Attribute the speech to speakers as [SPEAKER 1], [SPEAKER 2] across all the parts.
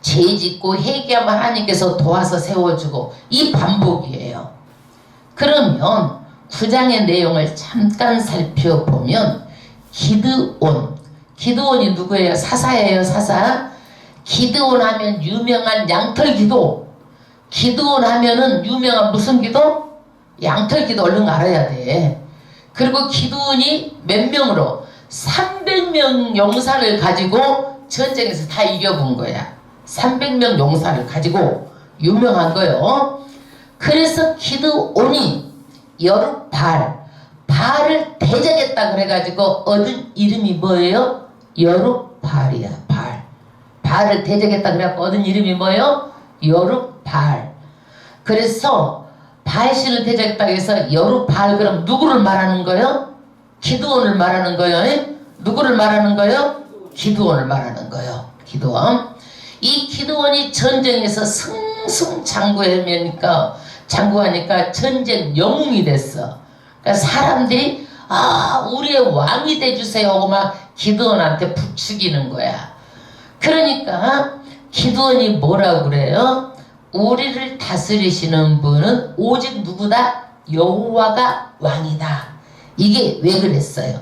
[SPEAKER 1] 죄 짓고 회개하면 하나님께서 도와서 세워주고 이 반복이에요. 그러면 9장의 내용을 잠깐 살펴보면 기드온이 누구예요? 사사예요. 사사. 기드온 하면 유명한 양털 기도. 기드온 하면은 유명한 무슨 기도? 양털 기도. 얼른 알아야 돼. 그리고 기드온이 몇 명으로 300명 용사를 가지고 전쟁에서 다 이겨본 거야. 300명 용사를 가지고 유명한 거예요. 그래서 기드온이 여룻발을 대적했다 그래가지고 얻은 이름이 뭐예요? 여룻발이야. 발을 대적했다 그래갖고 얻은 이름이 뭐예요? 여룻발. 그래서 발신을 대적했다 해서 여룻발. 그럼 누구를 말하는 거예요? 기드온을 말하는 거예요. 누구를 말하는 거예요? 기드온을 말하는 거예요. 기드온. 이 기드온이 전쟁에서 승승장구하니까 전쟁 영웅이 됐어. 그러니까 사람들이 우리의 왕이 돼주세요 하고 막 기드온한테 부추기는 거야. 그러니까 기드온이 뭐라고 그래요? 우리를 다스리시는 분은 오직 누구다? 여호와가 왕이다. 이게 왜 그랬어요?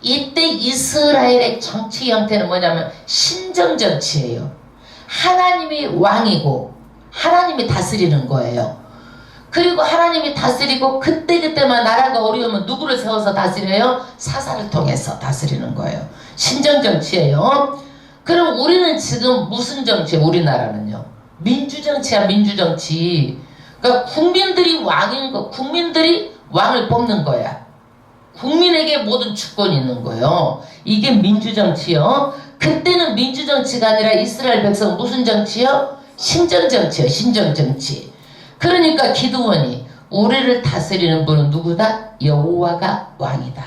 [SPEAKER 1] 이때 이스라엘의 정치 형태는 뭐냐면 신정정치예요. 하나님이 왕이고 하나님이 다스리는 거예요. 그리고 하나님이 다스리고 그때그때만 나라가 어려우면 누구를 세워서 다스려요? 사사를 통해서 다스리는 거예요. 신정정치예요. 그럼 우리는 지금 무슨 정치예요? 우리나라는요. 민주정치야. 민주정치. 그러니까 국민들이 왕인 거. 국민들이 왕을 뽑는 거야. 국민에게 모든 주권이 있는 거예요. 이게 민주정치요. 그때는 민주정치가 아니라 이스라엘 백성은 무슨 정치요? 신정정치요. 신정정치. 그러니까 기드온이 우리를 다스리는 분은 누구다? 여호와가 왕이다.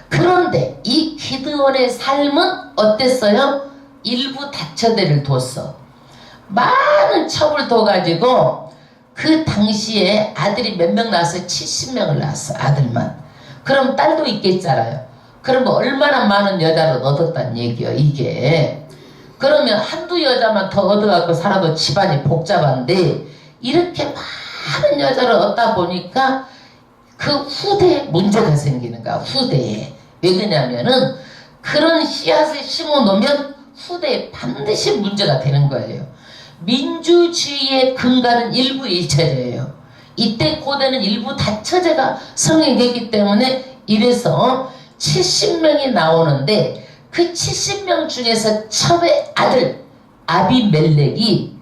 [SPEAKER 1] 그런데 이 기드온의 삶은 어땠어요? 일부 다처제를 뒀어. 많은 첩을 둬가지고 그 당시에 아들이 몇 명 낳았어요? 70명을 낳았어. 아들만. 그럼 딸도 있겠잖아요. 그러면 얼마나 많은 여자를 얻었다는 얘기예요. 이게. 그러면 한두 여자만 더 얻어갖고 살아도 집안이 복잡한데 이렇게 많은 여자를 얻다 보니까 그 후대에 문제가 생기는 거야. 후대에. 왜 그러냐면은 그런 씨앗을 심어놓으면 후대에 반드시 문제가 되는 거예요. 민주주의의 근간은 일부 일처제예요. 이때 고대는 일부 다처제가 성행했기 때문에 이래서 70명이 나오는데 그 70명 중에서 첩의 아들 아비멜렉이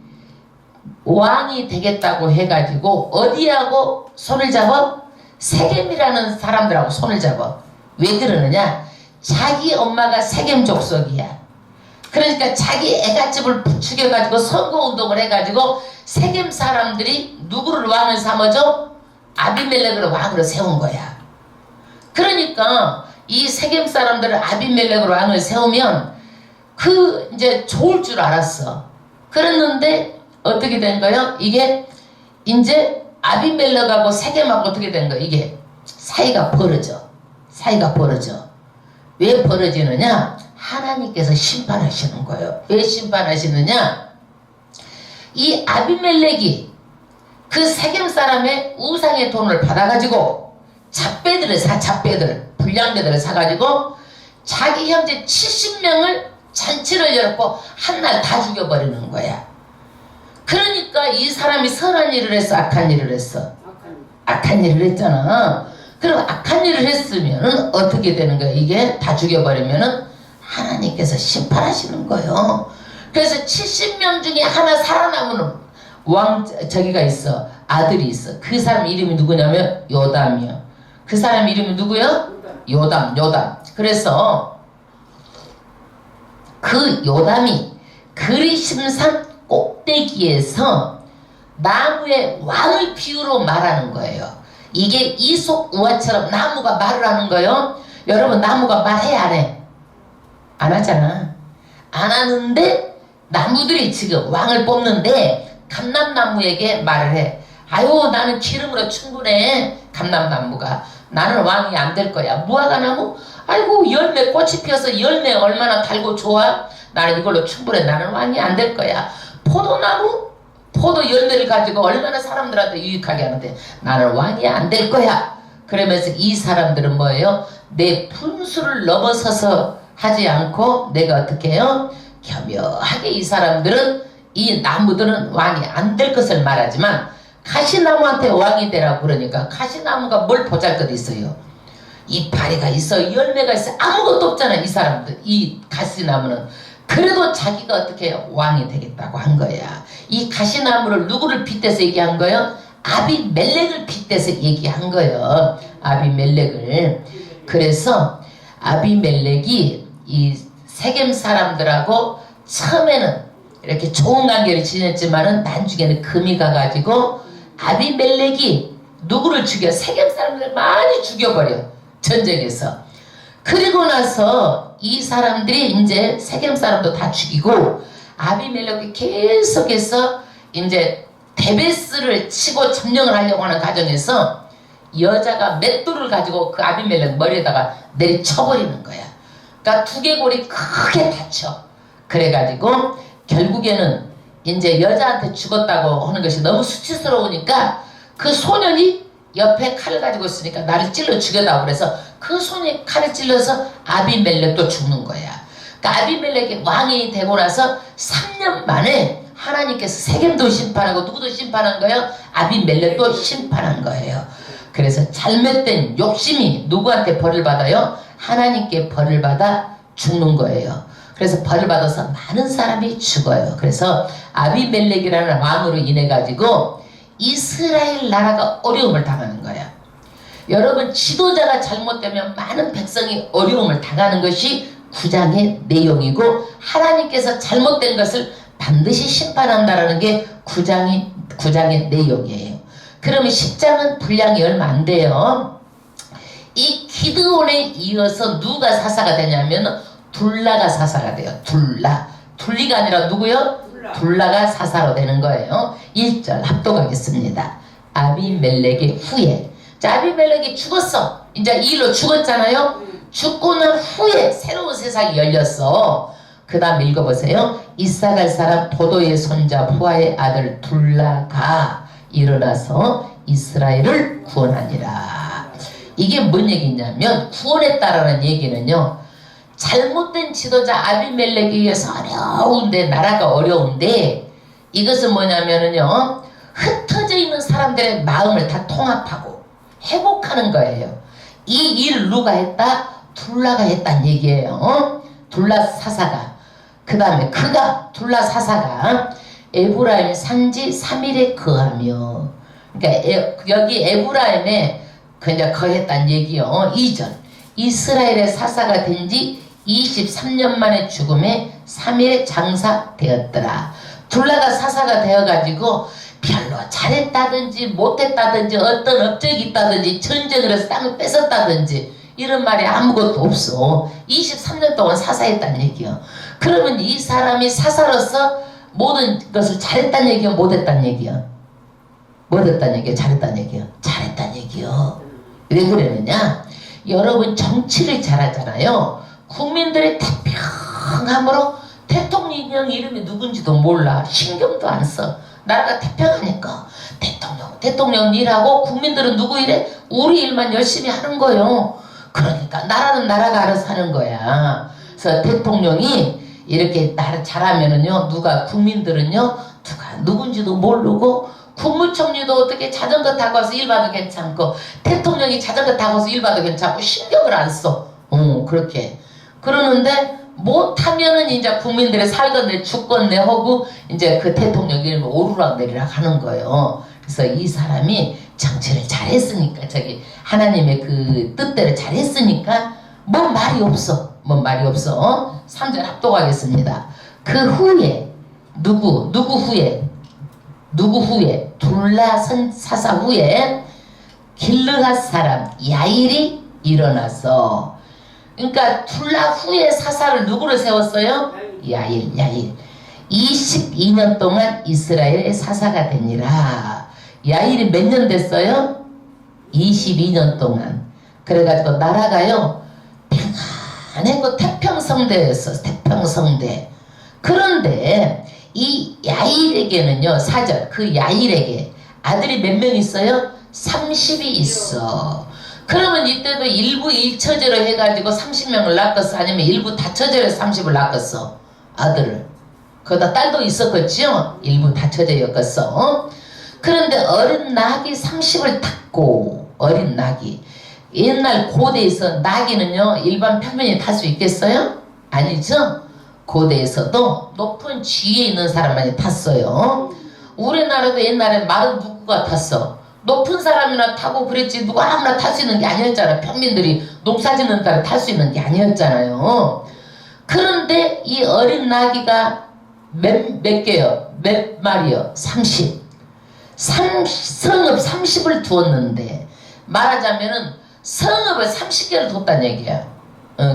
[SPEAKER 1] 왕이 되겠다고 해가지고 어디하고 손을 잡아? 세겜이라는 사람들하고 손을 잡아. 왜 그러느냐? 자기 엄마가 세겜 족속이야. 그러니까 자기 애갓집을 부추겨가지고 선거운동을 해가지고 세겜 사람들이 누구를 왕을 삼아줘? 아비멜렉을 왕으로 세운 거야. 그러니까 이 세겜 사람들을 아비멜렉으로 왕을 세우면 이제 좋을 줄 알았어. 그랬는데 어떻게 된 거예요? 이게 이제 아비멜렉하고 세겜하고 어떻게 된 거예요? 이게 사이가 벌어져. 왜 벌어지느냐? 하나님께서 심판하시는 거예요. 왜 심판하시느냐? 이 아비멜렉이 그 세겜 사람의 우상의 돈을 받아가지고 불량배들을 사가지고 자기 형제 70명을 잔치를 열었고 한날 다 죽여버리는 거야. 그러니까 이 사람이 선한 일을 했어? 악한 일을 했어? 악한 일을 했잖아. 그럼 악한 일을 했으면 어떻게 되는 거야? 이게 다 죽여버리면은 하나님께서 심판하시는 거예요. 그래서 70명 중에 하나 살아남은 저기가 있어. 아들이 있어. 그 사람 이름이 누구냐면 요담이요. 그 사람 이름이 누구요? 요담. 그래서 그 요담이 그리심산 꼭대기에서 나무의 왕을 비유로 말하는 거예요. 이게 이솝우화처럼 나무가 말을 하는 거예요. 여러분 나무가 말해 안 해? 안 하잖아. 안 하는데 나무들이 지금 왕을 뽑는데 감람나무에게 말을 해. 아유 나는 기름으로 충분해. 감람나무가. 나는 왕이 안 될 거야. 무화과나무? 아이고 열매 꽃이 피어서 열매 얼마나 달고 좋아. 나는 이걸로 충분해. 나는 왕이 안 될 거야. 포도나무? 포도 열매를 가지고 얼마나 사람들한테 유익하게 하는데 나는 왕이 안 될 거야. 그러면서 이 사람들은 뭐예요? 내 분수를 넘어서서 하지 않고 내가 어떻게 해요? 교묘하게 이 사람들은 이 나무들은 왕이 안 될 것을 말하지만 가시나무한테 왕이 되라고 그러니까 가시나무가 뭘 보잘것 있어요? 이파리가 있어, 열매가 있어, 아무것도 없잖아. 이 사람들, 이 가시나무는. 그래도 자기가 어떻게 해요? 왕이 되겠다고 한 거야. 이 가시나무를 누구를 빗대서 얘기한 거예요? 아비멜렉을 빗대서 얘기한 거예요. 아비멜렉을. 그래서 아비멜렉이 이 세겜 사람들하고 처음에는 이렇게 좋은 관계를 지냈지만은 나중에는 금이 가가지고 아비멜렉이 누구를 죽여? 세겜 사람들을 많이 죽여버려. 전쟁에서. 그리고 나서 이 사람들이 이제 세겜 사람도 다 죽이고 아비멜렉이 계속해서 이제 데베스를 치고 점령을 하려고 하는 과정에서 여자가 맷돌을 가지고 그 아비멜렉 머리에다가 내리쳐버리는 거야. 그러니까 두개골이 크게 다쳐. 그래가지고 결국에는 이제 여자한테 죽었다고 하는 것이 너무 수치스러우니까 그 소년이 옆에 칼을 가지고 있으니까 나를 찔러 죽여다고 그래서 그 소년이 칼을 찔러서 아비멜렉도 죽는 거야. 그러니까 아비멜렉이 왕이 되고 나서 3년 만에 하나님께서 세겜도 심판하고 누구도 심판한 거예요? 아비멜렉도 심판한 거예요. 그래서 잘못된 욕심이 누구한테 벌을 받아요? 하나님께 벌을 받아 죽는 거예요. 그래서 벌을 받아서 많은 사람이 죽어요. 그래서 아비멜렉이라는 왕으로 인해 가지고 이스라엘 나라가 어려움을 당하는 거야. 여러분, 지도자가 잘못되면 많은 백성이 어려움을 당하는 것이 9장의 내용이고 하나님께서 잘못된 것을 반드시 심판한다라는 게 9장의 내용이에요. 그러면 10장은 분량이 얼마 안 돼요. 이 기드온에 이어서 누가 사사가 되냐면 둘라가 사사가 돼요. 둘리가 아니라 누구요? 둘라가 사사로 되는 거예요. 1절 합독하겠습니다. 아비멜렉의 후에. 자, 아비멜렉이 죽었어. 이제 이 일로 죽었잖아요. 죽고 난 후에 새로운 세상이 열렸어. 그 다음 읽어보세요. 이사갈 사람 도도의 손자 푸아의 아들 둘라가 일어나서 이스라엘을 구원하니라. 이게 뭔 얘기냐면 구원했다라는 얘기는요, 잘못된 지도자 아비멜렉에 의해서 어려운데, 나라가 어려운데, 이것은 뭐냐면은요, 흩어져 있는 사람들의 마음을 다 통합하고 회복하는 거예요. 이 일 누가 했다? 둘라가 했단 얘기예요. 둘라 사사가. 그 다음에 그가, 둘라 사사가 에브라임 산지 3일에 거하며, 그러니까 여기 에브라임에 그냥 거했단 얘기요. 2절. 이스라엘의 사사가 된 지 23년 만에 죽음에 3일에 장사되었더라. 둘라가 사사가 되어가지고 별로 잘했다든지 못했다든지 어떤 업적이 있다든지 전쟁을 해서 땅을 뺏었다든지 이런 말이 아무것도 없어. 23년 동안 사사했다는 얘기요. 그러면 이 사람이 사사로서 모든 것을 잘했다는 얘기요? 못했다는 얘기요? 못했다는 얘기요? 잘했다는 얘기요? 잘했다는 얘기요. 왜 그러느냐? 여러분 정치를 잘하잖아요. 국민들의 태평함으로 대통령 이름이 누군지도 몰라. 신경도 안 써. 나라가 태평하니까 대통령 일하고 국민들은 누구 일해? 우리 일만 열심히 하는 거예요. 그러니까 나라는 나라가 알아서 하는 거야. 그래서 대통령이 이렇게 나를 잘하면은요, 국민들은요, 누군지도 모르고, 국무총리도 어떻게 자전거 타고 와서 일 봐도 괜찮고, 대통령이 자전거 타고 와서 일 봐도 괜찮고, 신경을 안 써. 그렇게. 그러는데, 못하면은 이제 국민들의 살건네, 죽건네 하고, 이제 그 대통령 이름을 오르락내리락 하는 거예요. 그래서 이 사람이 정치를 잘했으니까, 하나님의 그 뜻대로 잘했으니까, 뭔 말이 없어. 3절 합독하겠습니다. 그 후에, 누구 후에? 둘라 사사 후에 길르앗 사람 야일이 일어나서, 그러니까 둘라 후에 사사를 누구를 세웠어요? 야일. 22년 동안 이스라엘의 사사가 되니라. 야일이 몇 년 됐어요? 22년 동안. 그래가지고 나라가요 평안하고 태평성대였어. 태평성대. 그런데 이 야일에게는요, 4절, 그 야일에게 아들이 몇 명 있어요? 30이 있어. 그러면 이때도 일부 일처제로 해가지고 30명을 낳았어? 아니면 일부 다처제로 30을 낳았어? 아들을. 거기다 딸도 있었겠지요? 일부 다처제였겠어. 그런데 어린 낙이 30을 탔고, 어린 낙이. 옛날 고대에서 낙이는요, 일반 평민이 탈 수 있겠어요? 아니죠? 고대에서도 높은 지위에 있는 사람만이 탔어요. 우리나라도 옛날에 말은 누구가 탔어? 높은 사람이나 타고 그랬지 누가 아무나 탈 수 있는 게 아니었잖아. 평민들이 농사 짓는 딸을 탈 수 있는 게 아니었잖아요. 그런데 이 어린 나귀가 몇 개요? 몇 마리요? 30. 성읍 30을 두었는데, 말하자면은 성읍을 30개를 뒀다는 얘기야.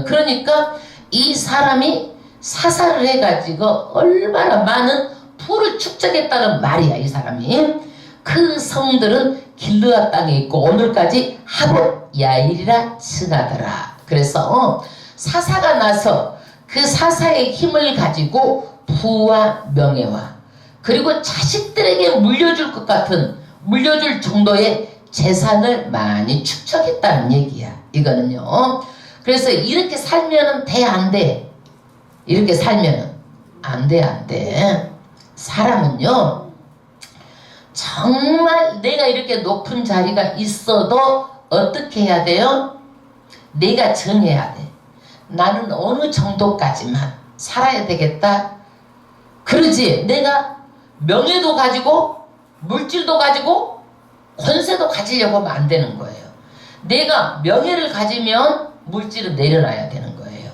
[SPEAKER 1] 그러니까 이 사람이 사사를 해가지고 얼마나 많은 풀을 축적했다는 말이야. 이 사람이. 그 성들은 길르앗 땅에 있고 오늘까지 하봇 야일이라 칭하더라. 그래서 사사가 나서 그 사사의 힘을 가지고 부와 명예와 그리고 자식들에게 물려줄 것 같은, 물려줄 정도의 재산을 많이 축적했다는 얘기야. 이거는요. 그래서 이렇게 살면은 돼, 안 돼? 이렇게 살면은 안 돼, 안 돼. 사람은요, 정말 내가 이렇게 높은 자리가 있어도 어떻게 해야 돼요? 내가 정해야 돼. 나는 어느 정도까지만 살아야 되겠다. 그러지. 내가 명예도 가지고 물질도 가지고 권세도 가지려고 하면 안 되는 거예요. 내가 명예를 가지면 물질은 내려놔야 되는 거예요.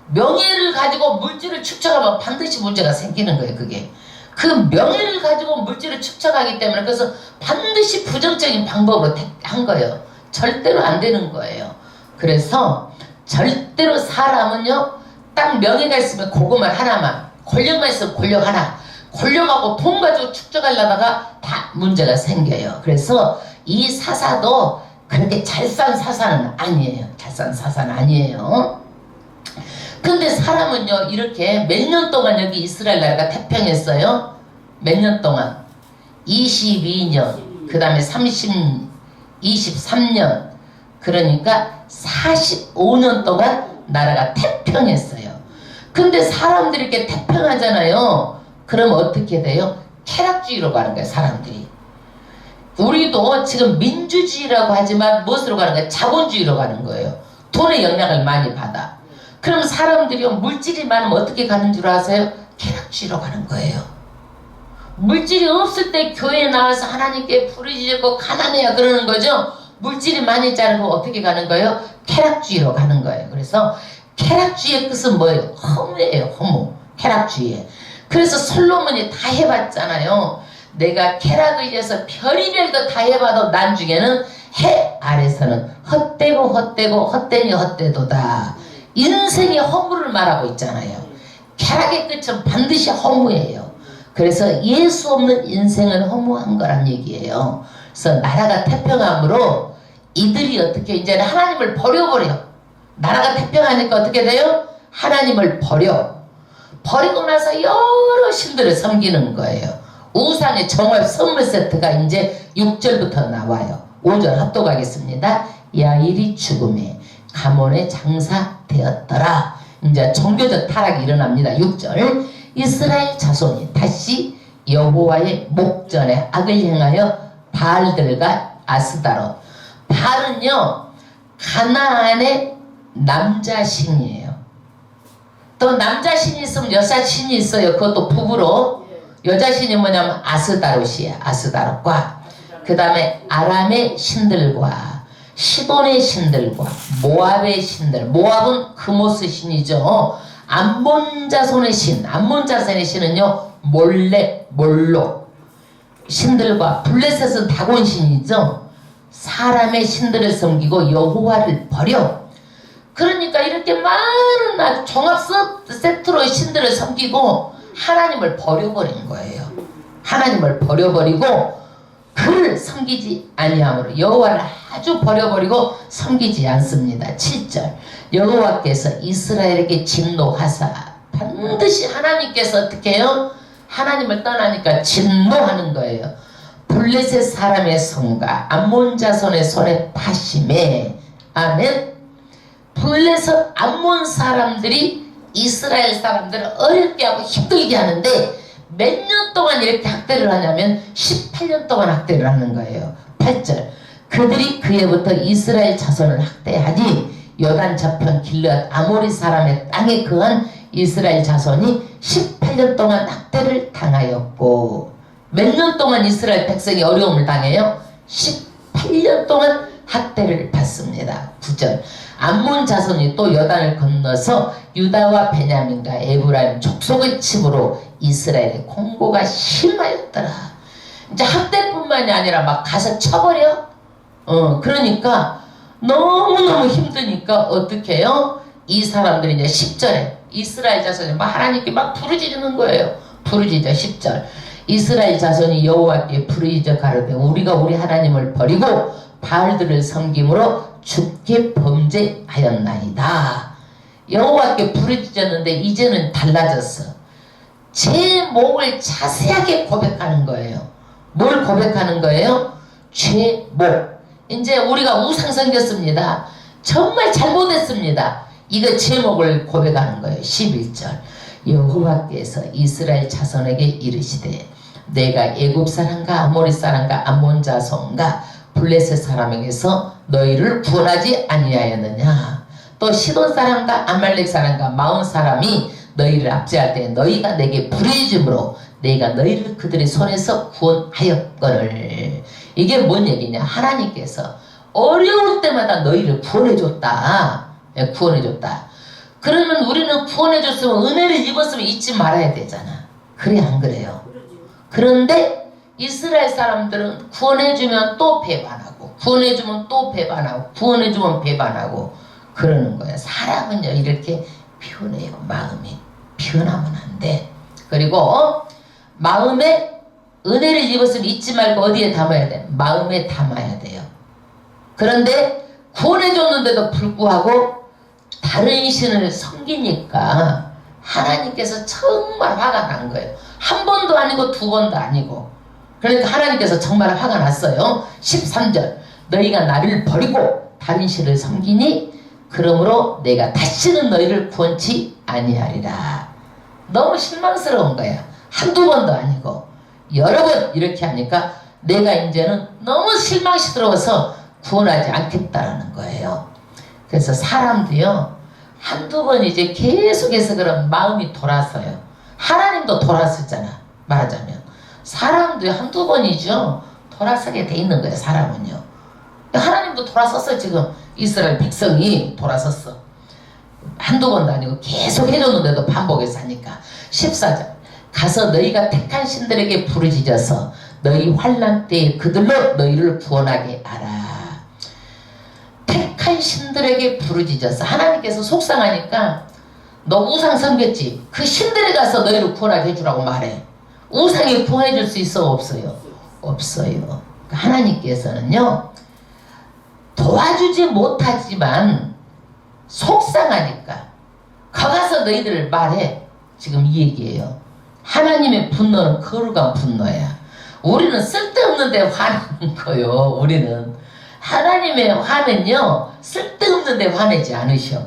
[SPEAKER 1] 명예를 가지고 물질을 축적하면 반드시 문제가 생기는 거예요. 그게. 그 명예를 가지고 물질을 축적하기 때문에, 그래서 반드시 부정적인 방법으로 한 거예요. 절대로 안 되는 거예요. 그래서 절대로 사람은요, 딱 명예가 있으면 그것만 하나만, 권력만 있으면 권력 하나, 권력하고 돈 가지고 축적하려다가 다 문제가 생겨요. 그래서 이 사사도 그렇게 잘 산 사사는 아니에요. 잘 산 사사는 아니에요. 근데 사람은요, 이렇게 몇 년 동안 여기 이스라엘 나라가 태평했어요. 몇 년 동안? 22년, 그 다음에 23년, 그러니까 45년 동안 나라가 태평했어요. 근데 사람들이 이렇게 태평하잖아요. 그럼 어떻게 돼요? 쾌락주의로 가는 거예요, 사람들이. 우리도 지금 민주주의라고 하지만 무엇으로 가는 거예요? 자본주의로 가는 거예요. 돈의 영향을 많이 받아. 그럼 사람들이 물질이 많으면 어떻게 가는 줄 아세요? 쾌락주의로 가는 거예요. 물질이 없을 때 교회에 나와서 하나님께 부르짖고 가난해야 그러는 거죠. 물질이 많이 있잖아요. 그럼 어떻게 가는 거예요? 쾌락주의로 가는 거예요. 그래서 쾌락주의의 뜻은 뭐예요? 허무예요. 허무. 쾌락주의. 그래서 솔로몬이 다 해봤잖아요. 내가 쾌락을 위해서 별의별 거 다 해봐도 나중에는 해 아래서는 헛되고 헛되고 헛되니 헛되도다. 인생의 허무를 말하고 있잖아요. 쾌락의 끝은 반드시 허무예요. 그래서 예수 없는 인생은 허무한 거란 얘기예요. 그래서 나라가 태평함으로 이들이 어떻게 이제는 하나님을 버려버려. 나라가 태평하니까 어떻게 돼요? 하나님을 버리고 나서 여러 신들을 섬기는 거예요. 우상의 정월 선물 세트가 이제 6절부터 나와요. 5절 합독하겠습니다. 야일이 죽음에 가몬의 장사 되었더라. 이제 종교적 타락이 일어납니다. 6절. 이스라엘 자손이 다시 여호와의 목전에 악을 행하여 바알들과 아스다롯. 바알은요, 가나안의 남자신이에요. 또 남자신이 있으면 여자신이 있어요. 그것도 부부로. 여자신이 뭐냐면 아스다롯이에요. 아스다롯과 그 다음에 아람의 신들과 시돈의 신들과 모압의 신들. 모압은 그모스 신이죠. 암몬 자손의 신. 암몬 자손의 신은요, 몰로 신들과 블레셋은 다곤 신이죠. 사람의 신들을 섬기고 여호와를 버려. 그러니까 이렇게 많은 아주 종합 세트로 신들을 섬기고 하나님을 버려버린 거예요. 하나님을 버려버리고 그를 섬기지 아니함으로 여호와를 아주 버려버리고 섬기지 않습니다. 7절. 여호와께서 이스라엘에게 진노하사 반드시 하나님께서 어떻게 해요? 하나님을 떠나니까 진노하는 거예요. 블레셋 사람의 손과 암몬 자손의 손에 파심에, 아멘. 블레셋 암몬 사람들이 이스라엘 사람들을 어렵게 하고 힘들게 하는데 몇 년 동안 이렇게 학대를 하냐면 18년 동안 학대를 하는 거예요. 8절. 그들이 그해부터 이스라엘 자손을 학대하니 요단 저편 길앗 아모리 사람의 땅에 거한 이스라엘 자손이 18년 동안 학대를 당하였고, 몇 년 동안 이스라엘 백성이 어려움을 당해요? 18년 동안 학대를 받습니다. 9절. 암몬 자손이 또 요단을 건너서 유다와 베냐민과 에브라임 족속의 집으로 이스라엘의 공고가 심하였더라. 이제 학대뿐만이 아니라 막 가서 쳐버려. 그러니까 너무너무 힘드니까 어떻게 해요? 이 사람들이 이제 10절에 이스라엘 자손이 막 하나님께 막 부르짖는 거예요. 부르짖어. 10절. 이스라엘 자손이 여호와께 부르짖어 가로되 우리가 우리 하나님을 버리고 바알들을 섬김으로 죽게 범죄하였나이다. 여호와께 부르짖었는데 이제는 달라졌어. 제 목을 자세하게 고백하는 거예요. 뭘 고백하는 거예요? 제 목. 이제 우리가 우상 섬겼습니다. 정말 잘못했습니다. 이거 제목을 고백하는 거예요. 11절. 여호와께서 이스라엘 자손에게 이르시되 내가 애굽 사람과 아모리 사람과 암몬 자손과 블레셋 사람에게서 너희를 구원하지 아니하였느냐. 또 시돈 사람과 아말렉 사람과 마온 사람이 너희를 압제할 때 너희가 내게 부르짖음으로 내가 너희를 그들의 손에서 구원하였거늘. 이게 뭔 얘기냐. 하나님께서 어려울 때마다 너희를 구원해줬다. 구원해줬다. 그러면 우리는 구원해줬으면 은혜를 입었으면 잊지 말아야 되잖아. 그래 안 그래요? 그런데 이스라엘 사람들은 구원해주면 또 배반하고 구원해주면 또 배반하고 구원해주면 배반하고 그러는 거예요. 사람은요 이렇게 변해요. 마음이 변하면 안 돼. 그리고 마음에 은혜를 입었으면 잊지 말고 어디에 담아야 돼? 마음에 담아야 돼요. 그런데 구원해줬는데도 불구하고 다른 신을 섬기니까 하나님께서 정말 화가 난 거예요. 한 번도 아니고 두 번도 아니고. 그러니까 하나님께서 정말 화가 났어요. 13절. 너희가 나를 버리고 다른 신을 섬기니 그러므로 내가 다시는 너희를 구원치 아니하리라. 너무 실망스러운 거야. 한두 번도 아니고 여러 번 이렇게 하니까 내가 이제는 너무 실망스러워서 구원하지 않겠다라는 거예요. 그래서 사람도요 한두 번 이제 계속해서 그런 마음이 돌아서요. 하나님도 돌아서잖아. 말하자면 사람도 한두 번이죠 돌아서게 돼 있는 거예요. 사람은요. 하나님도 돌아섰어. 지금 이스라엘 백성이 돌아섰어. 한두 번도 아니고 계속 해줬는데도 반복해서 하니까. 14절. 가서 너희가 택한 신들에게 부르짖어서 너희 환난 때에 그들로 너희를 구원하게 하라. 택한 신들에게 부르짖어서. 하나님께서 속상하니까 너 우상 섬겼지? 그 신들에 가서 너희를 구원하게 해주라고 말해. 우상이 구원해줄 수 있어? 없어요? 없어요. 하나님께서는요 도와주지 못하지만 속상하니까 가서 너희들 말해. 지금 이 얘기예요. 하나님의 분노는 거룩한 분노야. 우리는 쓸데없는데 화내는 거요. 우리는 하나님의 화는요 쓸데없는데 화내지 않으셔.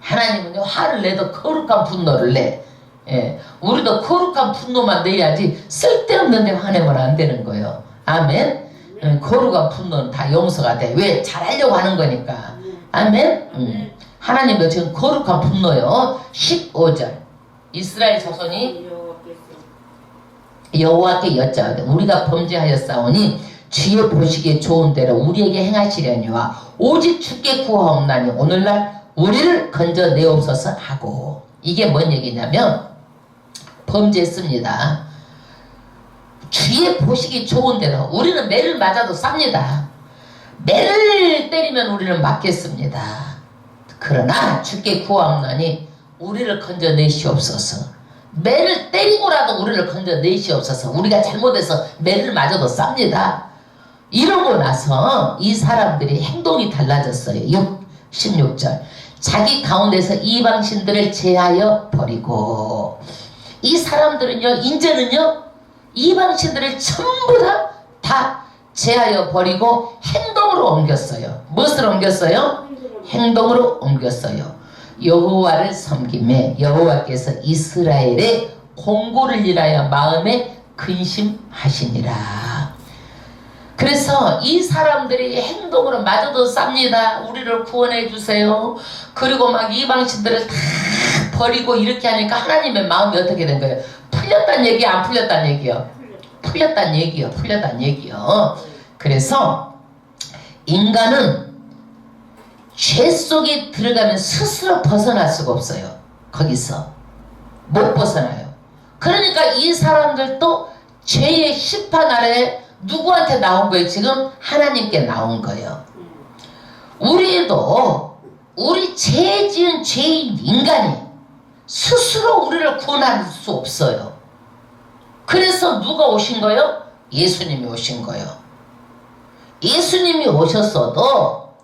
[SPEAKER 1] 하나님은요 화를 내도 거룩한 분노를 내. 예, 우리도 거룩한 분노만 내야지 쓸데없는데 화내면 안 되는 거예요. 아멘. 거룩한 분노는 다 용서가 돼. 왜? 잘하려고 하는 거니까. 아멘. 하나님도 지금 거룩한 분노요. 15절. 이스라엘 자손이 여호와께 여짜오되 우리가 범죄하였사오니 주의 보시기에 좋은 대로 우리에게 행하시려니와 오직 주께 구하옵나니 오늘날 우리를 건져내옵소서 하고. 이게 뭔 얘기냐면 범죄했습니다. 주의 보시기 좋은 대로. 우리는 매를 맞아도 쌉니다. 매를 때리면 우리는 맞겠습니다. 그러나 주께 구하옵나니 우리를 건져내시옵소서. 매를 때리고라도 우리를 건져내시옵소서. 우리가 잘못해서 매를 맞아도 쌉니다. 이러고 나서 이 사람들이 행동이 달라졌어요. 16절. 자기 가운데서 이방신들을 제하여 버리고, 이 사람들은요 이제는요 이방신들을 전부 다 제하여 버리고 행동으로 옮겼어요. 무엇을 옮겼어요? 행동으로 옮겼어요. 여호와를 섬기매 여호와께서 이스라엘의 공고를 인하여 마음에 근심하시니라. 그래서 이 사람들이 행동으로 마저도 쌉니다. 우리를 구원해 주세요. 그리고 막 이방신들을 다 버리고 이렇게 하니까 하나님의 마음이 어떻게 된 거예요? 풀렸단 얘기야, 안 풀렸단 얘기요? 풀렸단 얘기요. 풀렸단 얘기요. 그래서 인간은 죄 속에 들어가면 스스로 벗어날 수가 없어요. 거기서 못 벗어나요. 그러니까 이 사람들도 죄의 심판 아래 누구한테 나온 거예요? 지금 하나님께 나온 거예요. 우리도 우리 죄 지은 죄인 인간이 스스로 우리를 구원할 수 없어요. 그래서 누가 오신 거예요? 예수님이 오신 거예요. 예수님이 오셨어도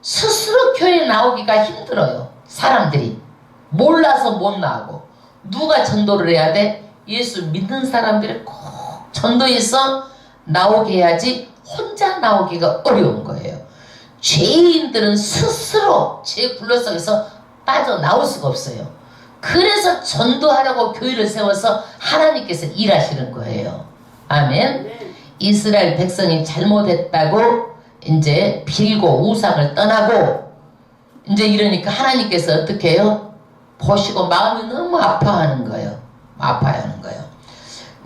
[SPEAKER 1] 스스로 교회에 나오기가 힘들어요. 사람들이 몰라서 못 나오고. 누가 전도를 해야 돼? 예수 믿는 사람들이 꼭 전도해서 나오게 해야지 혼자 나오기가 어려운 거예요. 죄인들은 스스로 죄 굴러속에서 빠져나올 수가 없어요. 그래서 전도하라고 교회를 세워서 하나님께서 일하시는 거예요. 아멘. 이스라엘 백성이 잘못했다고 이제 빌고 우상을 떠나고 이제 이러니까 하나님께서 어떻게 해요? 보시고 마음이 너무 아파하는 거예요. 아파하는 거예요.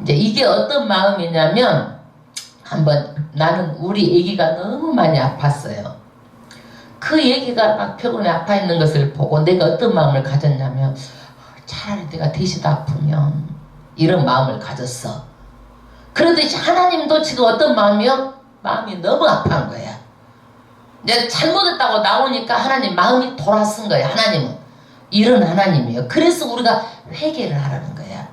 [SPEAKER 1] 이제 이게 어떤 마음이냐면, 한번 나는 우리 애기가 너무 많이 아팠어요. 그 애기가 막 병원에 아파 있는 것을 보고 내가 어떤 마음을 가졌냐면, 차라리 내가 대신 아프면 이런 마음을 가졌어. 그런데 하나님도 지금 어떤 마음이요? 마음이 너무 아파한 거야. 내가 잘못했다고 나오니까 하나님 마음이 돌아선 거야. 하나님은 이런 하나님이에요. 그래서 우리가 회개를 하라는 거야.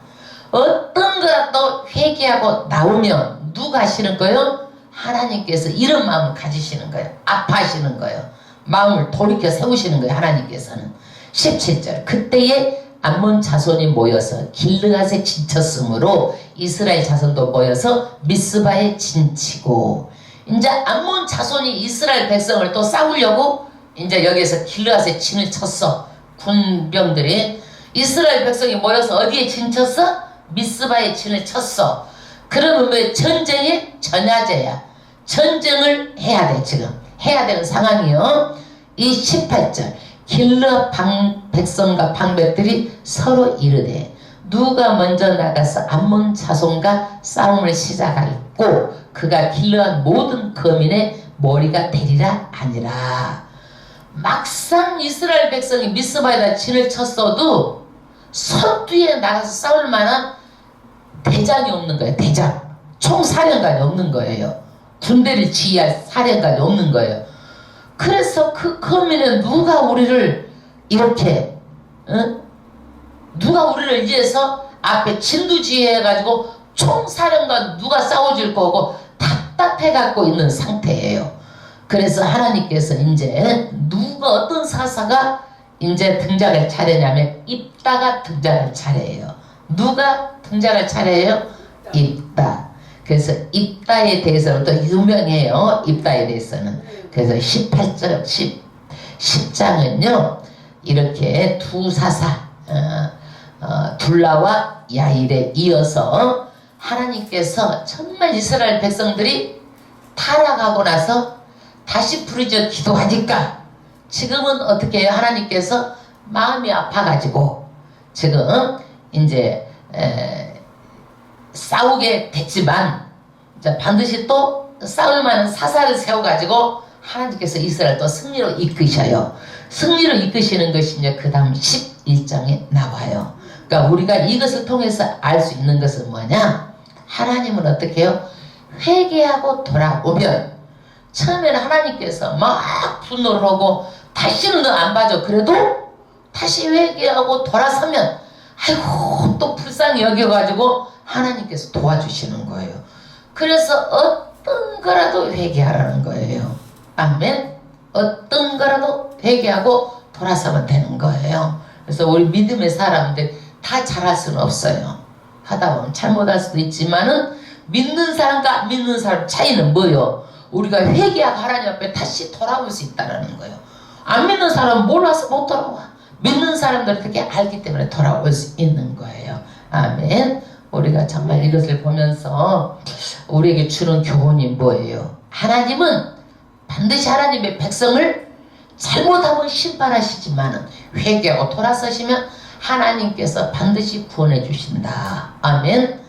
[SPEAKER 1] 어떤 거라도 회개하고 나오면 누가 하시는 거예요? 하나님께서 이런 마음을 가지시는 거예요. 아파하시는 거예요. 마음을 돌이켜 세우시는 거예요. 하나님께서는. 17절 그때에 암몬 자손이 모여서 길르앗에 진쳤으므로 이스라엘 자손도 모여서 미스바에 진치고, 이제 암몬 자손이 이스라엘 백성을 또 싸우려고 이제 여기에서 길르앗에 진을 쳤어. 군병들이 이스라엘 백성이 모여서 어디에 진쳤어? 미스바에 진을 쳤어. 그러면 왜 전쟁의 전야제야. 전쟁을 해야 돼. 지금 해야 되는 상황이요. 이 18절 길르앗 백성과 방백들이 서로 이르되 누가 먼저 나가서 암몬 자손과 싸움을 시작하고 그가 길르앗 모든 거민의 머리가 되리라 하니라. 막상 이스라엘 백성이 미스바에다 진을 쳤어도 선두에 나가서 싸울 만한 대장이 없는 거예요. 대장. 총사령관이 없는 거예요. 군대를 지휘할 사령관이 없는 거예요. 그래서 그 거민은 누가 우리를 이렇게 누가 우리를 위해서 앞에 진두지휘해가지고 총사령관 누가 싸워줄 거고 답답해갖고 있는 상태예요. 그래서 하나님께서 이제 누가 어떤 사사가 이제 등장할 차례냐면 입다가 등장할 차례예요. 누가 등장할 차례예요? 입다. 그래서 입다에 대해서는 또 유명해요. 입다에 대해서는. 그래서 18절 10장은요 이렇게 두 사사 둘라와 야일에 이어서 하나님께서 정말 이스라엘 백성들이 타락하고 나서 다시 부르짖어 기도하니까 지금은 어떻게 해요? 하나님께서 마음이 아파가지고 지금 이제 싸우게 됐지만 이제 반드시 또 싸울 만한 사사를 세워가지고 하나님께서 이스라엘 또 승리로 이끄셔요. 승리로 이끄시는 것이 이제 그 다음 11장에 나와요. 그러니까 우리가 이것을 통해서 알 수 있는 것은 뭐냐? 하나님은 어떻게 해요? 회개하고 돌아오면 처음에는 하나님께서 막 분노를 하고 다시는 너 안 봐줘. 그래도 다시 회개하고 돌아서면 아이고 또 불쌍히 여겨가지고 하나님께서 도와주시는 거예요. 그래서 어떤 거라도 회개하라는 거예요. 아멘. 어떤 거라도 회개하고 돌아서면 되는 거예요. 그래서 우리 믿음의 사람들 다 잘할 수는 없어요. 하다 보면 잘못할 수도 있지만은 믿는 사람과 안 믿는 사람 차이는 뭐요? 우리가 회개하고 하나님 앞에 다시 돌아올 수 있다는 거예요. 안 믿는 사람은 몰라서 못 돌아와. 믿는 사람들은 그렇게 알기 때문에 돌아올 수 있는 거예요. 아멘. 우리가 정말 이것을 보면서 우리에게 주는 교훈이 뭐예요? 하나님은 반드시 하나님의 백성을 잘못하면 심판하시지만 회개하고 돌아서시면 하나님께서 반드시 구원해 주신다. 아멘.